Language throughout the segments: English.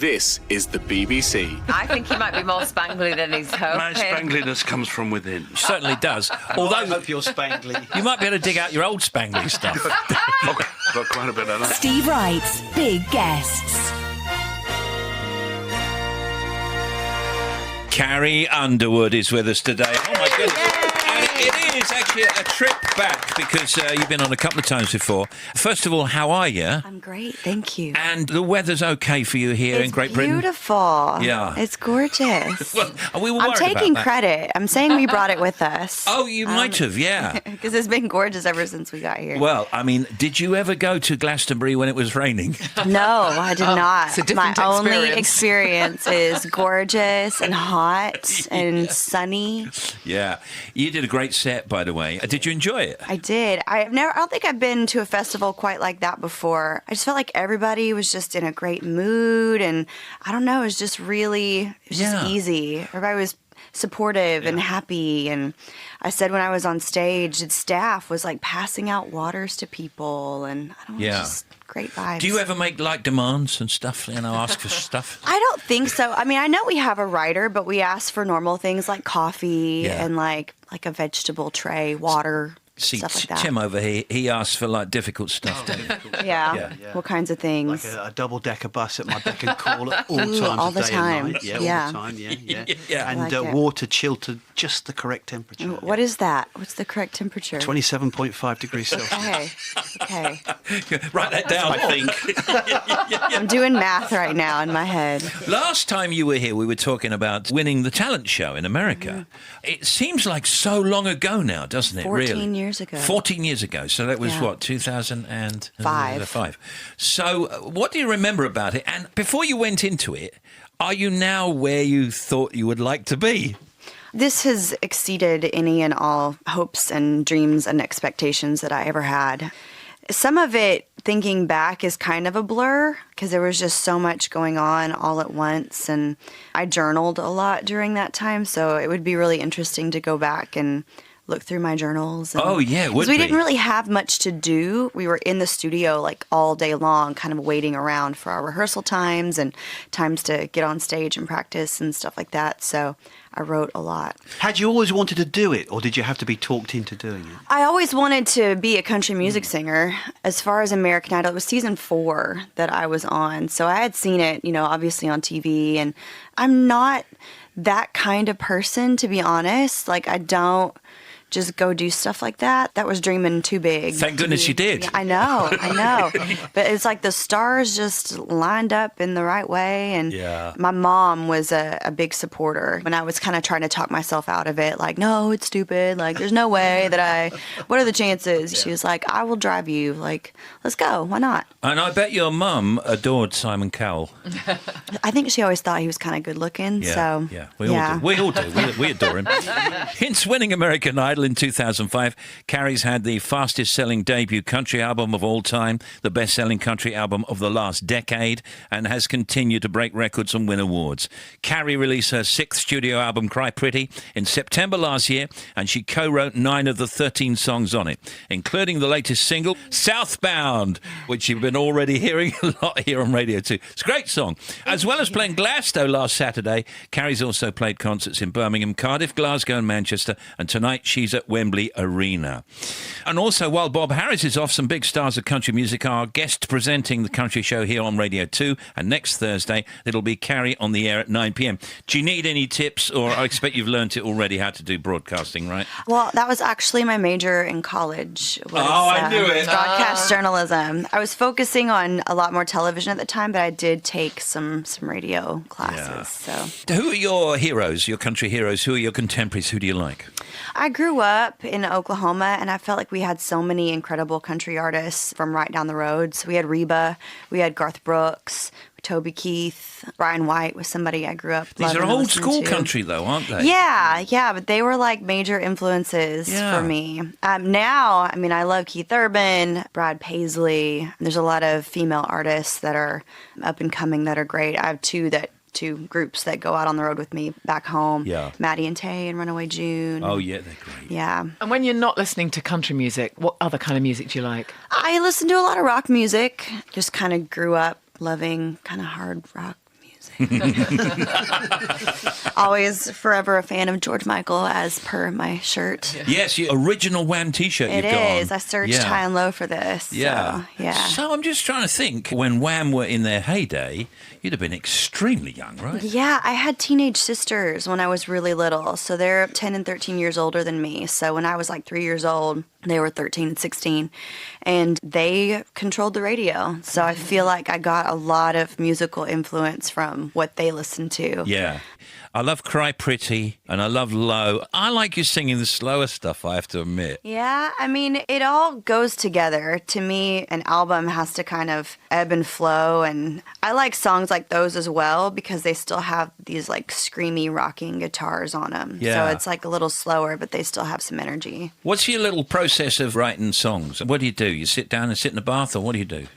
This is the BBC. I think he might be more spangly than he's hoping. My spangliness comes from within. Certainly does. Although I hope you're spangly. you might be able to dig out your old spangly stuff. Got quite a bit of that. Steve Wright's big guests. Carrie Underwood is with us today. Oh my goodness. And it is actually a trip back because you've been on a couple of times before. First of all, how are you? I'm great, thank you. And the weather's okay for you here in Great Britain? It's beautiful. Yeah. It's gorgeous. Well, we were I'm worried taking about that. credit. I'm saying we brought it with us. Oh, you might have, yeah. Because it's been gorgeous ever since we got here. Well, I mean, did you ever go to Glastonbury when it was raining? No, I did not. it's a different My only experience. experience is gorgeous and hot and sunny. Yeah. You did a great set, by the way. Did you enjoy it? I did. I don't think I've been to a festival quite like that before. I just felt like everybody was just in a great mood, and I don't know, it was just just easy. Everybody was supportive and happy, and I said when I was on stage, the staff was like passing out waters to people, and I don't know, just great vibes. Do you ever make like demands and stuff, ask for stuff? I don't think so. I mean, I know we have a writer, but we ask for normal things like coffee and like a vegetable tray, water. See, stuff like that. Tim over here, he asks for like difficult stuff. Yeah. What kinds of things? Like a double-decker bus at my beck and call at all times all of the day time. and night. Yeah, Yeah. all the time. Yeah. Yeah. And I like it. water chilled to just the correct temperature. What is that? What's the correct temperature? 27.5 degrees Celsius. Okay. Write that down. I think. I'm doing math right now in my head. Last time you were here, we were talking about winning the talent show in America. It seems like so long ago now, doesn't it? 14 years ago. 14 years ago. So that was what, 2005? So what do you remember about it? And before you went into it, are you now where you thought you would like to be? This has exceeded any and all hopes and dreams and expectations that I ever had. Some of it, thinking back, is kind of a blur because there was just so much going on all at once, and I journaled a lot during that time, so it would be really interesting to go back and look through my journals. And, Oh, yeah, it would 'cause we be. didn't really have much to do. We were in the studio like all day long, kind of waiting around for our rehearsal times and times to get on stage and practice and stuff like that, so I wrote a lot. Had you always wanted to do it, or did you have to be talked into doing it? I always wanted to be a country music singer. As far as American Idol, it was season 4 that I was on. So I had seen it, obviously on TV. And I'm not that kind of person, to be honest. Like, I don't just go do stuff like that. That was dreaming too big. Thank goodness you did. Yeah, I know. But it's like the stars just lined up in the right way. And my mom was a big supporter. When I was kind of trying to talk myself out of it, like, no, it's stupid. Like, there's no way that what are the chances? She was like, I will drive you. Like, let's go. Why not? And I bet your mum adored Simon Cowell. I think she always thought he was kind of good looking. So, We all do. We adore him. Since winning American Idol in 2005, Carrie's had the fastest-selling debut country album of all time, the best-selling country album of the last decade, and has continued to break records and win awards. Carrie released her 6th studio album, Cry Pretty, in September last year, and she co-wrote 9 of the 13 songs on it, including the latest single, Southbound, which you've been already hearing a lot here on Radio 2. It's a great song. As well as playing Glasgow last Saturday, Carrie's also played concerts in Birmingham, Cardiff, Glasgow and Manchester, and tonight she's at Wembley Arena. And also, while Bob Harris is off, some big stars of country music are guest presenting the country show here on Radio 2, and next Thursday it'll be Carrie on the air at 9 p.m. Do you need any tips, or I expect you've learnt it already how to do broadcasting, right? Well, that was actually my major in college. I knew it. Broadcast journalism. I was focusing on a lot more television at the time, but I did take some radio classes. So, who are your heroes, your country heroes? Who are your contemporaries? Who do you like? I grew up in Oklahoma, and I felt like we had so many incredible country artists from right down the road. So we had Reba, we had Garth Brooks, Toby Keith, Brian White was somebody I grew up These loving are and old listening school to. country, though, aren't they? Yeah, but they were like major influences for me. Now, I mean, I love Keith Urban, Brad Paisley. There's a lot of female artists that are up and coming that are great. I have two groups that go out on the road with me back home. Yeah. Maddie and Tay and Runaway June. Oh, yeah, they're great. Yeah. And when you're not listening to country music, what other kind of music do you like? I listen to a lot of rock music. Just kind of grew up loving kind of hard rock music. Always forever a fan of George Michael, as per my shirt. Yes, your original Wham T-shirt It you've got on. is. I searched high and low for this. Yeah. So, yeah. So I'm just trying to think, when Wham were in their heyday, you'd have been extremely young, right? Yeah, I had teenage sisters when I was really little. So they're 10 and 13 years older than me. So when I was like 3 years old, they were 13 and 16. And they controlled the radio. So I feel like I got a lot of musical influence from what they listened to. Yeah. I love Cry Pretty and I love Low. I like you singing the slower stuff, I have to admit. Yeah, I mean, it all goes together. To me, an album has to kind of ebb and flow, and I like songs like those as well because they still have these like screamy rocking guitars on them. Yeah. So it's like a little slower, but they still have some energy. What's your little process of writing songs? What do you do? You sit down and sit in the bath, or what do you do?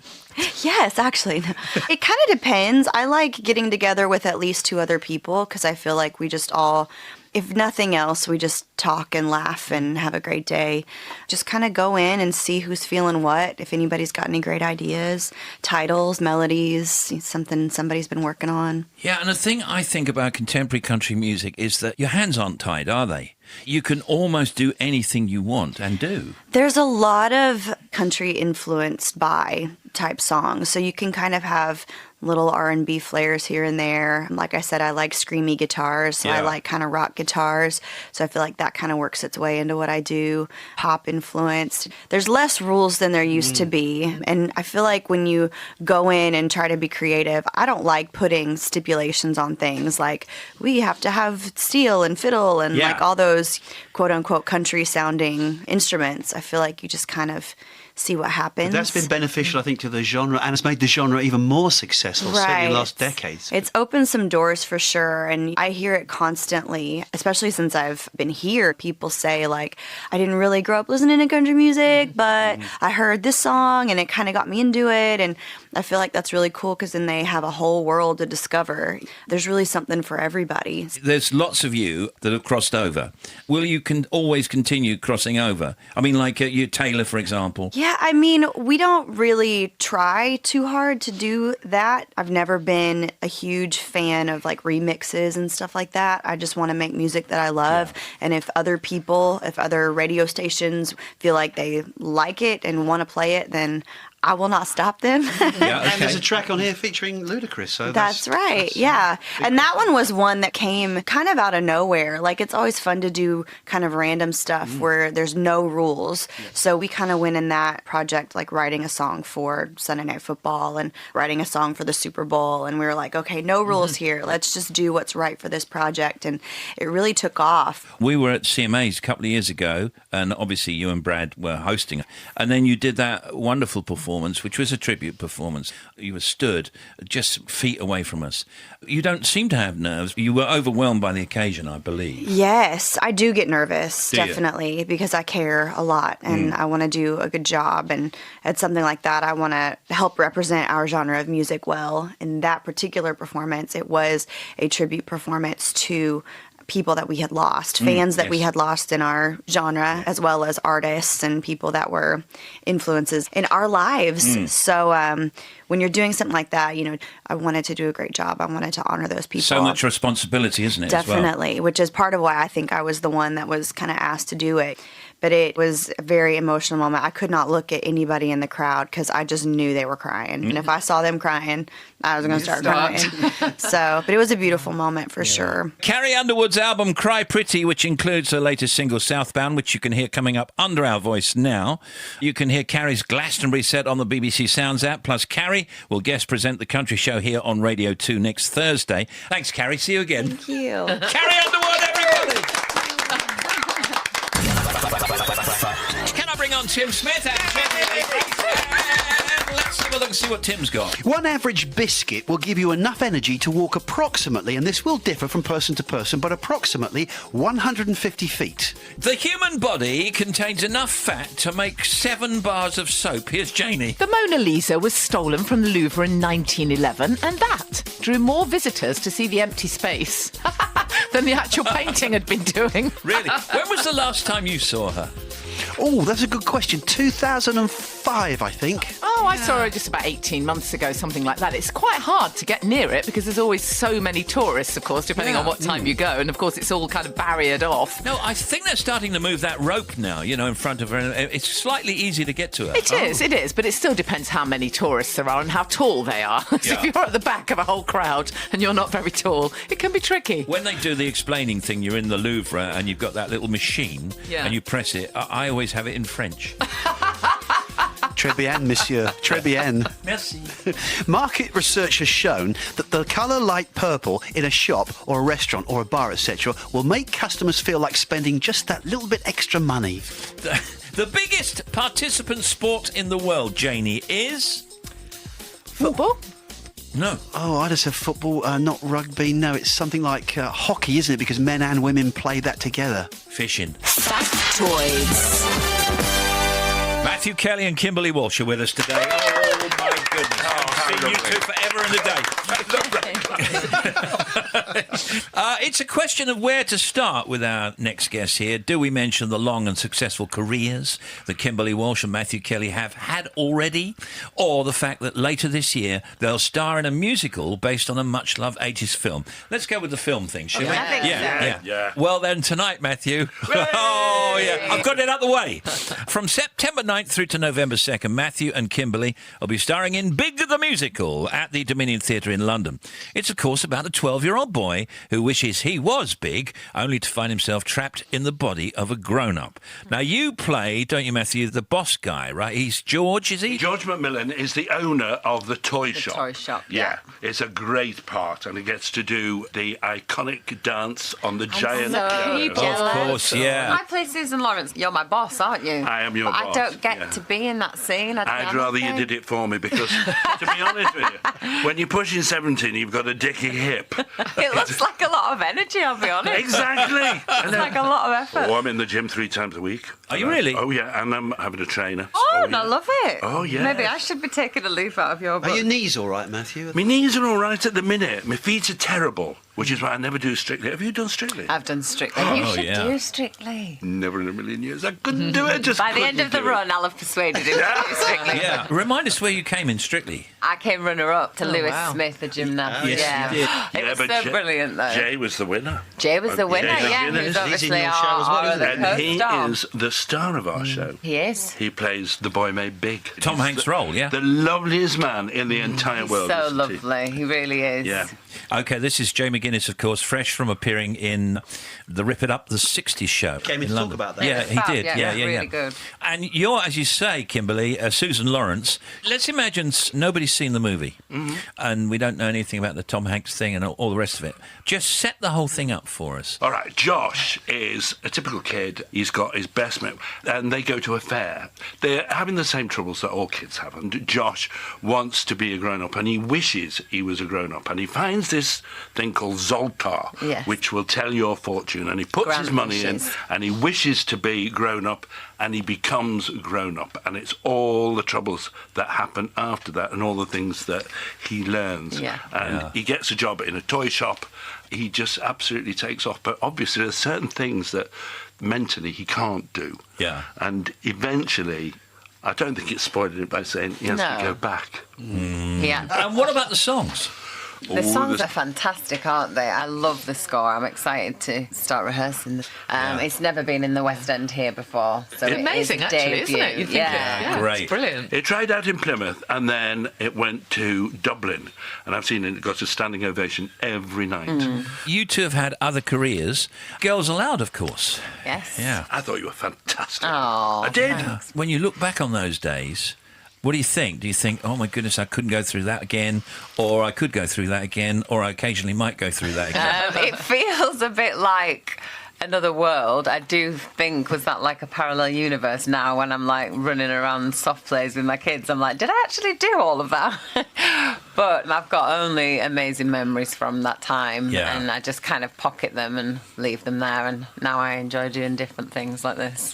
Yes, actually. It kind of depends. I like getting together with at least 2 other people because I feel like we just all, if nothing else, we just talk and laugh and have a great day. Just kind of go in and see who's feeling what, if anybody's got any great ideas, titles, melodies, something somebody's been working on. Yeah, and the thing I think about contemporary country music is that your hands aren't tied, are they? You can almost do anything you want and do. There's a lot of country influenced by type songs, so you can kind of have little R&B flares here and there. Like I said, I like screamy guitars, so I like kind of rock guitars, so I feel like that kind of works its way into what I do. Pop influenced. There's less rules than there used to be, and I feel like when you go in and try to be creative, I don't like putting stipulations on things like we have to have steel and fiddle and like all those quote-unquote country sounding instruments. I feel like you just kind of see what happens. That's been beneficial, I think, to the genre, and it's made the genre even more successful, certainly in the last decades. It's opened some doors for sure, and I hear it constantly, especially since I've been here. People say, like, I didn't really grow up listening to country music, but I heard this song, and it kind of got me into it, and I feel like that's really cool because then they have a whole world to discover. There's really something for everybody. There's lots of you that have crossed over. Will you always continue crossing over? I mean, like you, Taylor, for example. Yeah, I mean, we don't really try too hard to do that. I've never been a huge fan of like remixes and stuff like that. I just want to make music that I love. Yeah. And if other people, if other radio stations feel like they like it and want to play it, then I will not stop them. And there's a track on here featuring Ludacris. So that's right, yeah. And that one was one that came kind of out of nowhere. Like, it's always fun to do kind of random stuff where there's no rules. Yeah. So we kind of went in that project, like writing a song for Sunday Night Football and writing a song for the Super Bowl. And we were like, okay, no rules here. Let's just do what's right for this project. And it really took off. We were at CMAs a couple of years ago, and obviously you and Brad were hosting. And then you did that wonderful performance, which was a tribute performance. You were stood just feet away from us. You don't seem to have nerves. You were overwhelmed by the occasion, I believe. Yes, I do get nervous, do definitely, you? Because I care a lot and I want to do a good job. And at something like that, I want to help represent our genre of music well. In that particular performance, it was a tribute performance to people that we had lost, fans that we had lost in our genre, as well as artists and people that were influences in our lives. So when you're doing something like that, you know, I wanted to do a great job. I wanted to honor those people. So much responsibility, isn't it? Definitely, as well? Which is part of why I think I was the one that was kind of asked to do it. But it was a very emotional moment. I could not look at anybody in the crowd because I just knew they were crying. And if I saw them crying, I was going to start crying. But it was a beautiful moment for sure. Carrie Underwood's album Cry Pretty, which includes her latest single Southbound, which you can hear coming up under our voice now. You can hear Carrie's Glastonbury set on the BBC Sounds app. Plus, Carrie will guest present the country show here on Radio 2 next Thursday. Thanks, Carrie. See you again. Thank you. Carrie Underwood, everybody! Can I bring on Tim Smith? Let's have a look and see what Tim's got. One average biscuit will give you enough energy to walk approximately, and this will differ from person to person, but approximately 150 feet. The human body contains enough fat to make 7 bars of soap. Here's Janie. The Mona Lisa was stolen from the Louvre in 1911, and that drew more visitors to see the empty space than the actual painting had been doing. Really? When was the last time you saw her? Oh, that's a good question. 2005, I think. Oh, Oh, I saw her just about 18 months ago, something like that. It's quite hard to get near it because there's always so many tourists, of course, depending on what time you go. And, of course, it's all kind of barriered off. No, I think they're starting to move that rope now, in front of her. It's slightly easier to get to her. It is, but it still depends how many tourists there are and how tall they are. So if you're at the back of a whole crowd and you're not very tall, it can be tricky. When they do the explaining thing, you're in the Louvre and you've got that little machine and you press it. I always have it in French. Très bien, monsieur. Très bien. Merci. Market research has shown that the colour light purple in a shop or a restaurant or a bar, etc., will make customers feel like spending just that little bit extra money. The biggest participant sport in the world, Janie, is... Football? No. Oh, I just have football, not rugby. No, it's something like hockey, isn't it? Because men and women play that together. Fishing. Factoids. Matthew Kelly and Kimberly Walsh are with us today. Oh, my goodness. I've seen you two forever and a day. It's a question of where to start with our next guest here. Do we mention the long and successful careers that Kimberly Walsh and Matthew Kelly have had already? Or the fact that later this year they'll star in a musical based on a much-loved 80s film? Let's go with the film thing, shall we? I think so. Yeah. Well, then, tonight, Matthew. Oh, yeah. I've got it out the way. From September 9th through to November 2nd, Matthew and Kimberly will be starring in Big the Musical at the Dominion Theatre in London. It's, of course, about a 12-year-old boy who wishes he was big, only to find himself trapped in the body of a grown-up. Now, you play, don't you, Matthew, the boss guy, right? He's George, is he? George Macmillan is the owner of the toy shop. toy shop, Yeah. It's a great part, and he gets to do the iconic dance on the giant piano. Of course, yeah. I play Susan Lawrence. You're my boss, aren't you? I am your But boss. I don't get to be in that scene. I'd rather you did it for me because, to be honest with you, when you're pushing 17, you've got a dicky hip. It looks like a lot of energy, I'll be honest. Exactly. It's like a lot of effort. Oh, I'm in the gym 3 times a week. Are you really? Oh, yeah, and I'm having a trainer. Oh, yeah. I love it. Oh, yeah. Maybe I should be taking a leaf out of your book. Are your knees all right, Matthew? My knees are all right at the minute. My feet are terrible, which is why I never do Strictly. Have you done Strictly? I've done Strictly. You should do Strictly. Never in a million years. I couldn't do it. Just By the end couldn't of the do it. run, I'll have persuaded him to do Strictly. Yeah. Remind us where you came in Strictly. I came runner-up to Lewis wow. Smith, the gymnast. Yes, yeah. you did. It was but so Jay- brilliant, though. Jay was the winner. Jay was the winner, Jay's yeah. the He was winner. He's in obviously your show as well, our isn't he? other And he co-star. is the star of our show. He is. He plays the boy made big. Tom He's Hanks' the- role, yeah. The loveliest man in the entire world. So isn't he? lovely. He really is. Yeah. OK, this is Jay McGuinness, of course, fresh from appearing in the Rip It Up, the 60s show. Came in in to talk London. about that. Yeah, he Fab, did. yeah, Yeah, really good. And you're, as you say, Kimberly, Susan Lawrence. Let's imagine nobody's seen the movie and we don't know anything about the Tom Hanks thing and all the rest of it. Just set the whole thing up for us. All right, Josh is a typical kid. He's got his best mate, and they go to a fair. They're having the same troubles that all kids have, and Josh wants to be a grown-up, and he wishes he was a grown-up, and he finds this thing called Zoltar, Yes. which will tell your fortune, and he puts Grand his money in, wishes. and he wishes to be grown-up, and he becomes grown-up, and it's all the troubles that happen after that, and all the things that he learns. Yeah. And he gets a job in a toy shop. He just absolutely takes off. But obviously, there's certain things that mentally he can't do. Yeah. And eventually, I don't think it's spoiling it by saying he has to No. go back. Yeah. And what about the songs? The songs are fantastic, aren't they? I love the score. I'm excited to start rehearsing. It's never been in the West End here before. So it Amazing, is a actually, isn't it? debut. You think yeah. Great. It's brilliant. It tried out in Plymouth, and then it went to Dublin. And I've seen it got a standing ovation every night. You two have had other careers. Girls Aloud, of course. Yes. Yeah. I thought you were fantastic. Oh, I did. When you look back on those days, what do you think? Do you think, oh my goodness, I couldn't go through that again, or I could go through that again, or I occasionally might go through that again? It feels a bit like another world. I do think, was that like a parallel universe now when I'm like running around soft plays with my kids? I'm like, did I actually do all of that? But I've got only amazing memories from that time. Yeah. And I just kind of pocket them and leave them there. And now I enjoy doing different things like this.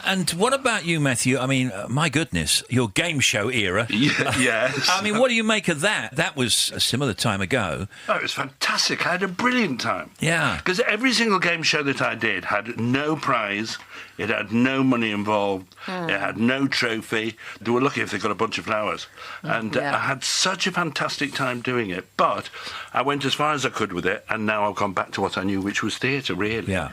And what about you, Matthew? I mean, my goodness, your game show era. Yes. I mean, what do you make of that? That was a similar time ago. Oh, it was fantastic. I had a brilliant time. Yeah. Because every single game show that I did had no prize. It had no money involved. It had no trophy. They were lucky if they got a bunch of flowers. And I had such a fantastic time doing it. But I went as far as I could with it, and now I've gone back to what I knew, which was theatre, really. Yeah.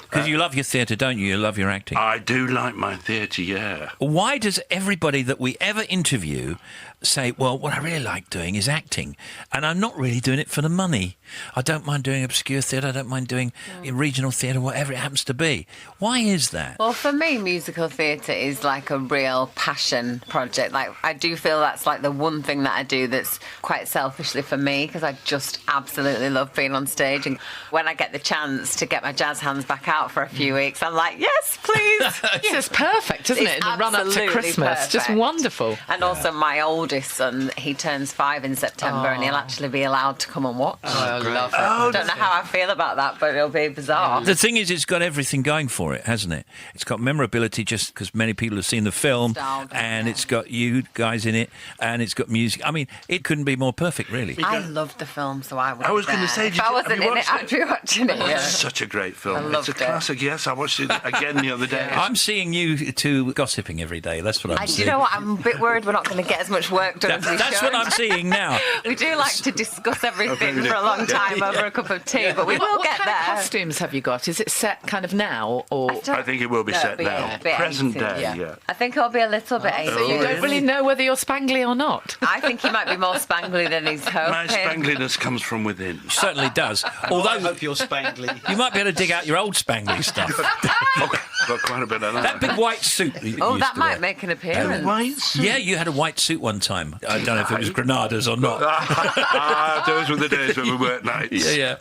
Because you love your theatre, don't you? You love your acting. I do like my theatre, yeah. Why does everybody that we ever interview say, well, what I really like doing is acting, and I'm not really doing it for the money. I don't mind doing obscure theatre, I don't mind doing regional theatre, whatever it happens to be. Why is that? Well, for me, musical theatre is like a real passion project. Like, I do feel that's like the one thing that I do that's quite selfishly for me, because I just absolutely love being on stage. And when I get the chance to get my jazz hands back out for a few weeks, I'm like, yes, please. It's perfect, isn't it? In the run up to Christmas. Just wonderful. And also my oldest son, he turns 5 in September, and he'll actually be allowed to come and watch. I love it. I don't know how I feel about that, but it'll be bizarre. The thing is, it's got everything going for it, hasn't it? It's got memorability just because many people have seen the film, and it's got you guys in it, and it's got music. I mean, it couldn't be more perfect, really. I loved the film, so I was going to say, if I wasn't in it, I'd be watching it. It's such a great film. It's a classic. Yes, I watched it again the other day. I'm seeing you two gossiping every day. That's what I'm seeing. You know what? I'm a bit worried we're not going to get as much work done as we That's should. what I'm seeing now. We do like to discuss everything for a long time over a cup of tea, but we will what get kind there. of costumes have you got? Is it set kind of now, or I think it will be set now. Present day, yeah. I think it'll be a little bit 80s. so you don't really know whether you're spangly or not? I think he might be more spangly than he's hoping. My spangliness comes from within. It certainly does. Although I Although hope you're spangly. you might be able to dig out your old spangly stuff. Got quite a bit of That big white suit that you Oh, used that to might wear. make an appearance. White? Yeah, you had a white suit one time. I don't know if it was Granadas or not. Those were the days when we worked nights. Yeah.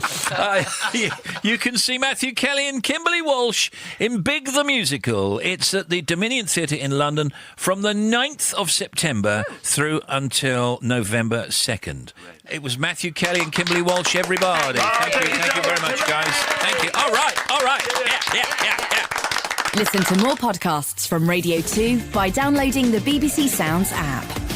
You can see Matthew Kelly and Kimberly Walsh in Big the Musical. It's at the Dominion Theatre in London from the 9th of September through until November 2nd. It was Matthew Kelly and Kimberly Walsh, everybody. Thank you very much, guys. Thank you. All right. Yeah. Listen to more podcasts from Radio 2 by downloading the BBC Sounds app.